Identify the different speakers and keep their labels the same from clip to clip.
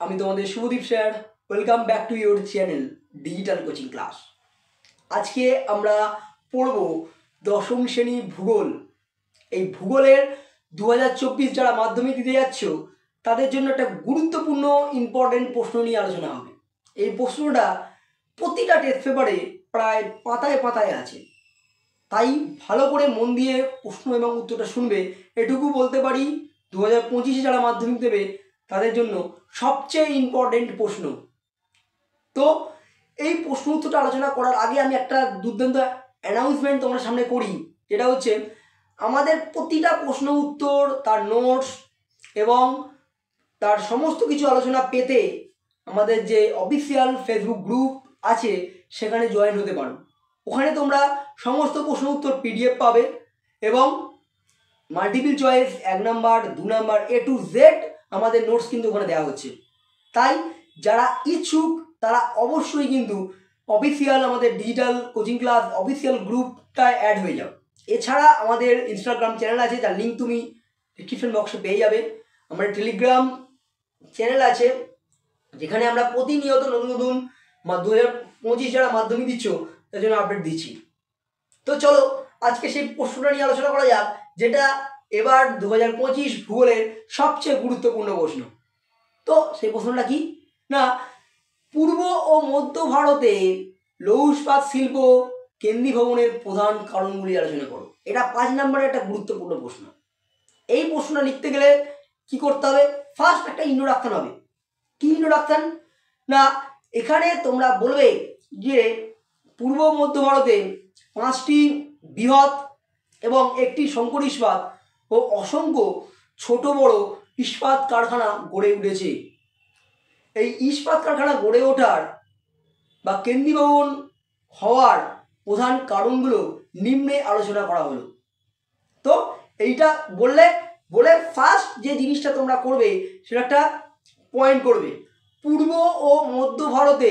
Speaker 1: আমি তোমাদের Shubhadeep sir. Welcome back to your channel digital coaching class. আজকে আমরা পড়ব দশম শ্রেণী ভূগোল। এই ভূগোলের 2024 যারা মাধ্যমিক দিতে যাচ্ছ তাদের জন্য একটা গুরুত্বপূর্ণ ইম্পর্টেন্ট প্রশ্ন নিয়ে আলোচনা হবে। এই প্রশ্নটা প্রতিটা টেস্ট পেপারে প্রায় পাতায় পাতায় আছে, তাই ভালো করে মন দিয়ে প্রশ্ন এবং উত্তরটা শুনবে। এটুকু বলতে পারি 2025 যারা মাধ্যমিক দেবে তাদের জন্য সবচেয়ে ইম্পর্টেন্ট প্রশ্ন। তো এই প্রশ্ন উত্তরটা আলোচনা করার আগে আমি একটা দুর্দান্ত অ্যানাউন্সমেন্ট তোমার সামনে করি, যেটা হচ্ছে আমাদের প্রতিটা প্রশ্ন উত্তর, তার নোটস এবং তার সমস্ত কিছু আলোচনা পেতে আমাদের যে অফিসিয়াল ফেসবুক গ্রুপ আছে সেখানে জয়েন হতে পারো। ওখানে তোমরা সমস্ত প্রশ্ন উত্তর পিডিএফ পাবে এবং multiple choice 1 number 2 number A to Z আমাদের নোটস কিন্তু ওখানে দেওয়া হচ্ছে। তাই যারা ইচ্ছুক তারা অবশ্যই কিন্তু অফিসিয়াল আমাদের ডিজিটাল কোচিং ক্লাস অফিসিয়াল গ্রুপটায় অ্যাড হয়ে যাও। এছাড়া আমাদের ইনস্টাগ্রাম চ্যানেল আছে, যার লিঙ্ক তুমি ডিসক্রিপশন বক্সে পেয়ে যাবে। আমাদের টেলিগ্রাম চ্যানেল আছে, যেখানে আমরা প্রতিনিয়ত নতুন নতুন 2025 যারা মাধ্যমিক দিচ্ছ তার জন্য আপডেট দিচ্ছি। তো চলো আজকে সেই প্রশ্নটা নিয়ে আলোচনা করা যাক, যেটা এবার 2025 ভূগোলের সবচেয়ে গুরুত্বপূর্ণ প্রশ্ন। তো সেই প্রশ্নটা কি না, পূর্ব ও মধ্য ভারতে লৌহ ইস্পাত শিল্প কেন্দ্রীভবনের প্রধান কারণগুলি আলোচনা করো। এটা 5 নম্বরের একটা গুরুত্বপূর্ণ প্রশ্ন। এই প্রশ্নটা লিখতে গেলে কি করতে হবে? ফার্স্ট একটা ইন্ট্রোডাকশন হবে। কি ইন্ট্রোডাকশন না, এখানে তোমরা বলবে যে পূর্ব মধ্য ভারতে 5টি বৃহৎ এবং একটি সংকর ইস্পাত ও অসংখ্য ছোট বড় ইস্পাত কারখানা গড়ে উঠেছে। এই ইস্পাত কারখানা গড়ে ওঠার বা কেন্দ্রীভবন হওয়ার প্রধান কারণগুলো নিম্নে আলোচনা করা হলো। তো এইটা বলে ফার্স্ট যে জিনিসটা তোমরা করবে সেটা একটা পয়েন্ট করবে, পূর্ব ও মধ্য ভারতে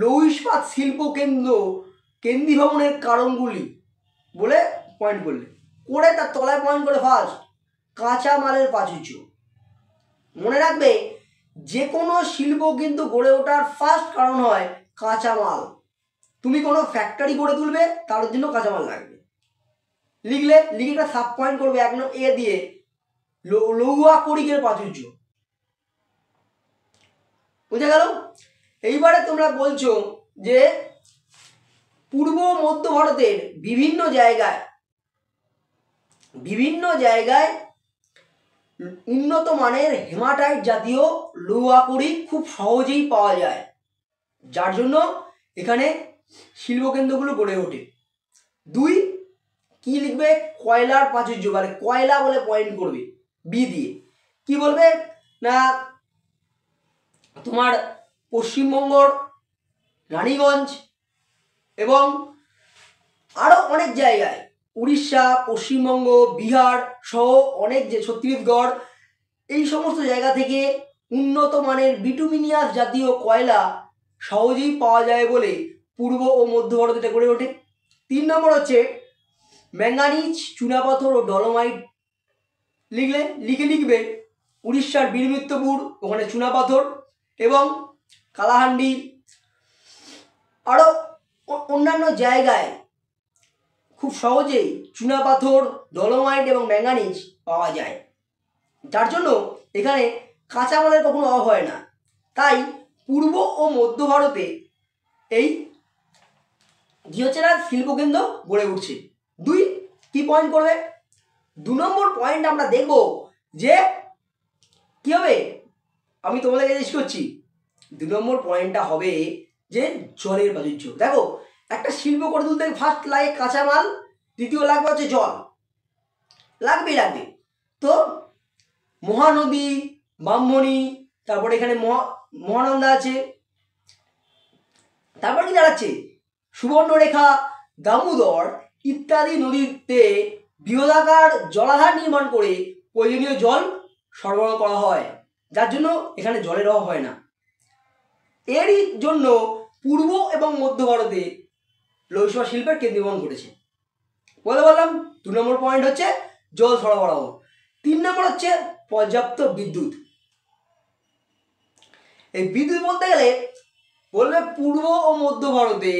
Speaker 1: লৌহ ইস্পাত শিল্প কেন্দ্রীভবনের কারণগুলি বলে পয়েন্ট করলে, করে তার তলায় পয়েন্ট করে ফার্স্ট কাঁচা মালের প্রাচুর্য। মনে রাখবে যে কোনো শিল্প কিন্তু গড়ে ওঠার ফার্স্ট কারণ হয় কাঁচামাল। তুমি কোনো ফ্যাক্টরি গড়ে তুলবে তার জন্য কাঁচামাল লাগবে। লিখে একটা সাব পয়েন্ট করবে 1 নম্বর A দিয়ে লৌহাকরিকের প্রাচুর্য। বুঝে গেল? এইবারে তোমরা বলছো যে পূর্ব মধ্য ভারতের বিভিন্ন জায়গায় উন্নত মানের হেমাটাইট জাতীয় লৌহাকরি খুব সহজেই পাওয়া যায়, যার জন্য এখানে শিল্পকেন্দ্রগুলো গড়ে ওঠে। 2 কি লিখবে? কয়লার প্রাচুর্য, মানে কয়লা বলে পয়েন্ট করবে বি দিয়ে। কি বলবে না, তোমার পশ্চিমবঙ্গর রানীগঞ্জ এবং আরও অনেক জায়গায়, উড়িষ্যা, পশ্চিমবঙ্গ, বিহার সহ অনেক, যে ছত্তিশগড়, এই সমস্ত জায়গা থেকে উন্নত মানের বিটুমিনিয়াস জাতীয় কয়লা সহজেই পাওয়া যায় বলে পূর্ব ও মধ্য ভারতে এটা গড়ে ওঠে। 3 নম্বর হচ্ছে ম্যাঙ্গানিজ, চুনাপাথর ও ডলোমাইট। লিখবে উড়িষ্যার বীরমিত্রপুর, ওখানে চুনাপাথর, এবং কালাহান্ডি, আরও অন্যান্য জায়গায় খুব সহজেই চুনাপাথর, ডলোমাইট এবং ম্যাঙ্গানিজ পাওয়া যায়, যার জন্য এখানে কাঁচামালের কখনো অভাব হয় না। তাই পূর্ব ও মধ্য ভারতে এই কি হচ্ছে না, শিল্পকেন্দ্র গড়ে উঠছে। 2 কি পয়েন্ট করবে? 2 নম্বর পয়েন্ট আমরা দেখব যে কি হবে, আমি তোমাদেরকে জিজ্ঞেস করছি। 2 নম্বর পয়েন্টটা হবে যে জলের প্রাচুর্য। দেখো, একটা শিল্প করে তুলতে ফার্স্ট লাগে কাঁচামাল, দ্বিতীয় লাগবে হচ্ছে জল, লাগবে। তো মহানদী, ব্রাহ্মণী, তারপরে এখানে মহানন্দা আছে, তারপর কি দাঁড়াচ্ছে সুবর্ণরেখা, দামোদর ইত্যাদি নদীতে বৃহদাকার জলাধার নির্মাণ করে প্রয়োজনীয় জল সরবরাহ করা হয়, যার জন্য এখানে জলের অভাব হয় না। এরই জন্য পূর্ব এবং মধ্য ভারতে লৌহ ইস্পাত শিল্পের কেন্দ্রীভবন ঘটেছে। বললাম 2 নম্বর পয়েন্ট হচ্ছে জল সরবরাহ। 3 নম্বর হচ্ছে পর্যাপ্ত বিদ্যুৎ। এই বিদ্যুৎ বলতে গেলে বলবে পূর্ব ও মধ্য ভারতে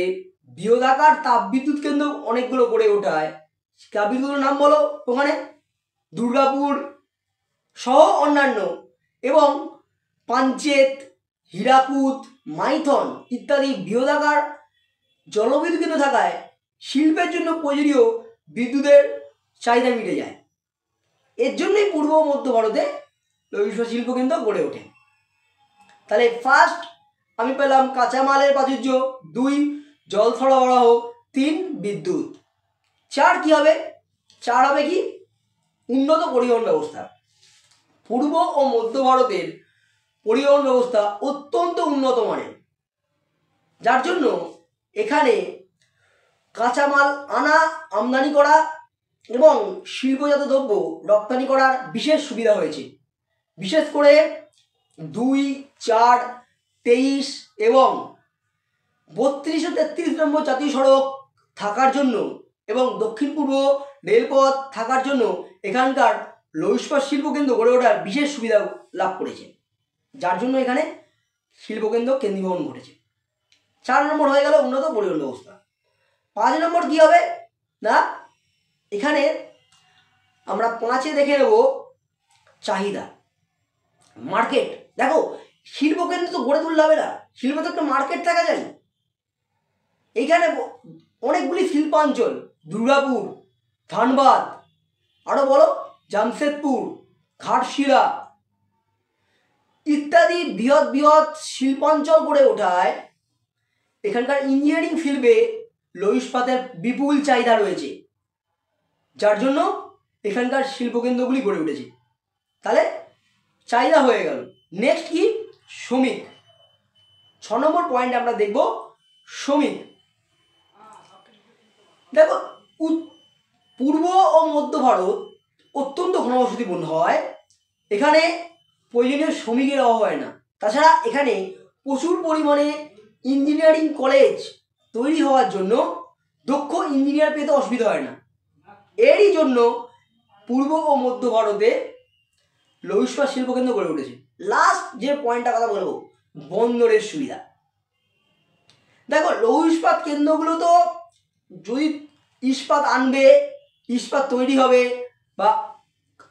Speaker 1: বৃহদাকার তাপবিদ্যুৎ কেন্দ্র অনেকগুলো গড়ে ওঠায়। তাপবিদ্যুতের নাম বলো ওখানে, দুর্গাপুর সহ অন্যান্য, এবং পাঞ্চেত, হীরাকুদ, মাইথন ইত্যাদি বৃহদাকার জলবিদ্যুৎ কেন্দ্র থাকায় শিল্পের জন্য প্রয়োজনীয় বিদ্যুতের চাহিদা মিটে যায়। এর জন্যই পূর্ব ও মধ্য ভারতে লৌহ ইস্পাত শিল্প কেন্দ্র গড়ে ওঠে। তাহলে ফার্স্ট আমি পেলাম কাঁচামালের প্রাচুর্য, 2 জল সরবরাহ, 3 বিদ্যুৎ। 4 কি হবে? 4 হবে কি? উন্নত পরিবহন ব্যবস্থা। পূর্ব ও মধ্য ভারতের পরিবহন ব্যবস্থা অত্যন্ত উন্নত মানের, যার জন্য এখানে কাঁচামাল আনা, আমদানি করা এবং শিল্পজাত দ্রব্য রপ্তানি করার বিশেষ সুবিধা হয়েছে। বিশেষ করে 2, 4, 23 এবং 32 ও 33 নম্বর জাতীয় সড়ক থাকার জন্য এবং দক্ষিণ পূর্ব রেলপথ থাকার জন্য এখানকার লৌহ ইস্পাত শিল্পকেন্দ্র গড়ে ওঠার বিশেষ সুবিধা লাভ করেছে, যার জন্য এখানে শিল্পকেন্দ্র কেন্দ্রীভবন ঘটেছে। 4 নম্বর হয়ে গেল উন্নত পরিবহন ব্যবস্থা। 5 নম্বর কি হবে না, এখানে আমরা 5-এ দেখে নেব চাহিদা, মার্কেট। দেখো শিল্পকেন্দ্র তো গড়ে তুললে হবে না, শিল্পে তো একটা মার্কেট থাকা যায়। এইখানে অনেকগুলি শিল্পাঞ্চল, দুর্গাপুর, ধানবাদ, আরও বলো জামশেদপুর, ঘাটশিলা ইত্যাদি বৃহৎ বৃহৎ শিল্পাঞ্চল গড়ে ওঠায় এখানকার ইঞ্জিনিয়ারিং শিল্পে লৌহ ইস্পাতের বিপুল চাহিদা রয়েছে, যার জন্য এখানকার শিল্পকেন্দ্রগুলি গড়ে উঠেছে। তাহলে চাহিদা হয়ে গেল। নেক্সট কি? শ্রমিক। 6 নম্বর পয়েন্ট আমরা দেখব শ্রমিক। দেখো পূর্ব ও মধ্য ভারত অত্যন্ত ঘনবসতিপূর্ণ হয়, এখানে প্রয়োজনীয় শ্রমিকের অভাব হয় না। তাছাড়া এখানে প্রচুর পরিমাণে ইঞ্জিনিয়ারিং কলেজ তৈরি হওয়ার জন্য দক্ষ ইঞ্জিনিয়ার পেতে অসুবিধা হয় না। এরই জন্য পূর্ব ও মধ্য ভারতে লৌহ ইস্পাত শিল্পকেন্দ্র গড়ে উঠেছে। লাস্ট যে পয়েন্টটা কথা বলবো, বন্দরের সুবিধা। দেখো লৌহ ইস্পাত কেন্দ্রগুলো তো যদি ইস্পাত আনবে, ইস্পাত তৈরি হবে বা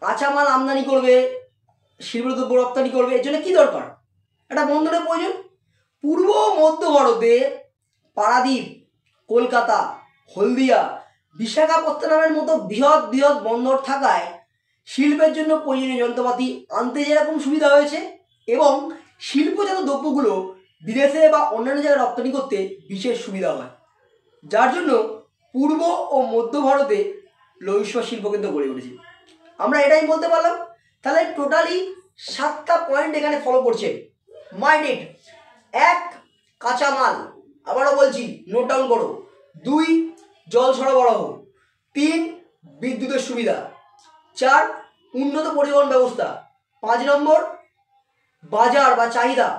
Speaker 1: কাঁচামাল আমদানি করবে, শিল্পদ্রব্য রপ্তানি করবে, এর জন্য কী দরকার? একটা বন্দরের প্রয়োজন। পূর্ব মধ্য ভারতে পারাদ্বীপ, কলকাতা, হলদিয়া, বিশাখাপত্তনমের মতো বৃহৎ বৃহৎ বন্দর থাকায় শিল্পের জন্য প্রয়োজনীয় যন্ত্রপাতি আনতে যেরকম সুবিধা হয়েছে এবং শিল্পজাত দ্রব্যগুলো বিদেশে বা অন্যান্য জায়গায় রপ্তানি করতে বিশেষ সুবিধা হয়, যার জন্য পূর্ব ও মধ্য ভারতে লৌহ ইস্পাত শিল্পকেন্দ্র গড়ে উঠেছে। আমরা এটাই বলতে পারলাম। তাহলে টোটালি 7টা পয়েন্ট এখানে ফলো করছে। মাইন্ডেড। 1 কাঁচামাল, আবারও বলছি নোট ডাউন করো। 2 জল সরবরাহ, 3 বিদ্যুতের সুবিধা, 4 উন্নত পরিবহন ব্যবস্থা, 5 নম্বর বাজার বা চাহিদা,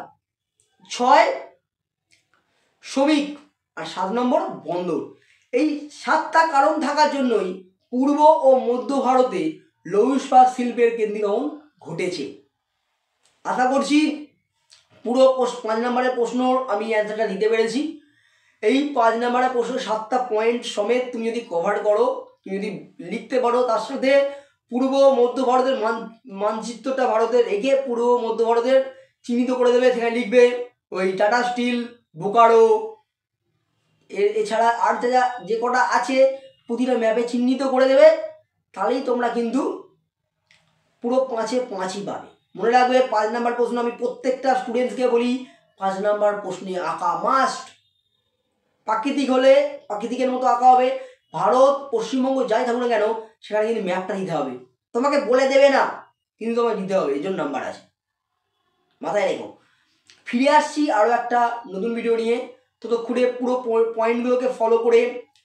Speaker 1: 6 শ্রমিক, আর 7 নম্বর বন্দর। এই 7টা কারণ থাকার জন্যই পূর্ব ও মধ্য ভারতে লৌহ ইস্পাত শিল্পের কেন্দ্রীভবন ঘটেছে। আশা করছি পুরো 5 নম্বরের প্রশ্ন আমি অ্যান্সারটা দিতে পেরেছি। এই 5 নম্বরের প্রশ্ন 7টা পয়েন্ট সমেত তুমি যদি কভার করো, তুমি যদি লিখতে পারো, তার সাথে পূর্ব মধ্য ভারতের মানচিত্রটা ভারতের এঁকে পূর্ব মধ্য ভারতের চিহ্নিত করে দেবে। সেখানে লিখবে ওই টাটা স্টিল, বোকারো, এছাড়া আর যে কটা আছে প্রতিটা ম্যাপে চিহ্নিত করে দেবে। তাহলেই তোমরা কিন্তু পুরো 5-এ 5ই পাবে। মনে রাখবে 5 নম্বর প্রশ্ন আমি প্রত্যেকটা স্টুডেন্টসকে বলি, 5 নম্বর প্রশ্নে আঁকা মাস্ট। প্রাকৃতিক হলে প্রাকৃতিকের মতো আঁকা হবে। ভারত, পশ্চিমবঙ্গ যাই থাকুক না কেন সেখানে কিন্তু ম্যাপটা দিতে হবে। তোমাকে বলে দেবে না, কিন্তু তোমাকে দিতে হবে, এর জন্য নাম্বার আছে, মাথায় রেখো। ফিরে আসছি আরও একটা নতুন ভিডিও নিয়ে। ততক্ষণে পুরো পয়েন্টগুলোকে ফলো করে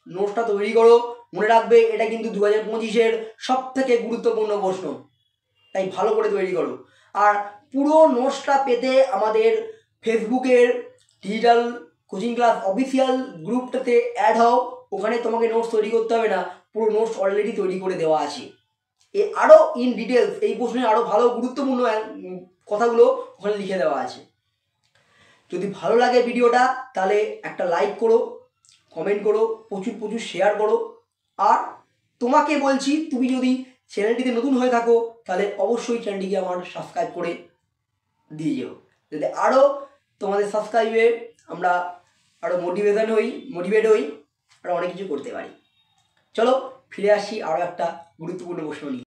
Speaker 1: নোটসটা তৈরি করো। মনে রাখবে এটা কিন্তু 2025-এর সবথেকে গুরুত্বপূর্ণ প্রশ্ন, তাই ভালো করে তৈরি করো। আর পুরো নোটসটা পেতে আমাদের ফেসবুকের ডিজিটাল কোচিং ক্লাস অফিসিয়াল গ্রুপটাতে অ্যাড হও। ওখানে তোমাকে নোটস তৈরি করতে হবে না, পুরো নোটস অলরেডি তৈরি করে দেওয়া আছে। আরও ইন ডিটেলস এই প্রশ্নের আরও ভালো গুরুত্বপূর্ণ কথাগুলো ওখানে লিখে দেওয়া আছে। যদি ভালো লাগে ভিডিওটা তাহলে একটা লাইক করো, কমেন্ট করো, প্রচুর প্রচুর শেয়ার করো। আর তোমাকে বলছি, তুমি যদি চ্যানেলটিতে নতুন হয়ে থাকো তাহলে অবশ্যই চ্যানেলটিকে আমার সাবস্ক্রাইব করে দিয়ে যেও, যাতে আরও তোমাদের সাবস্ক্রাইবে আমরা আরও মোটিভেট হই, আরও অনেক কিছু করতে পারি। চলো ফিরে আসি আরও একটা গুরুত্বপূর্ণ প্রশ্ন নিয়ে।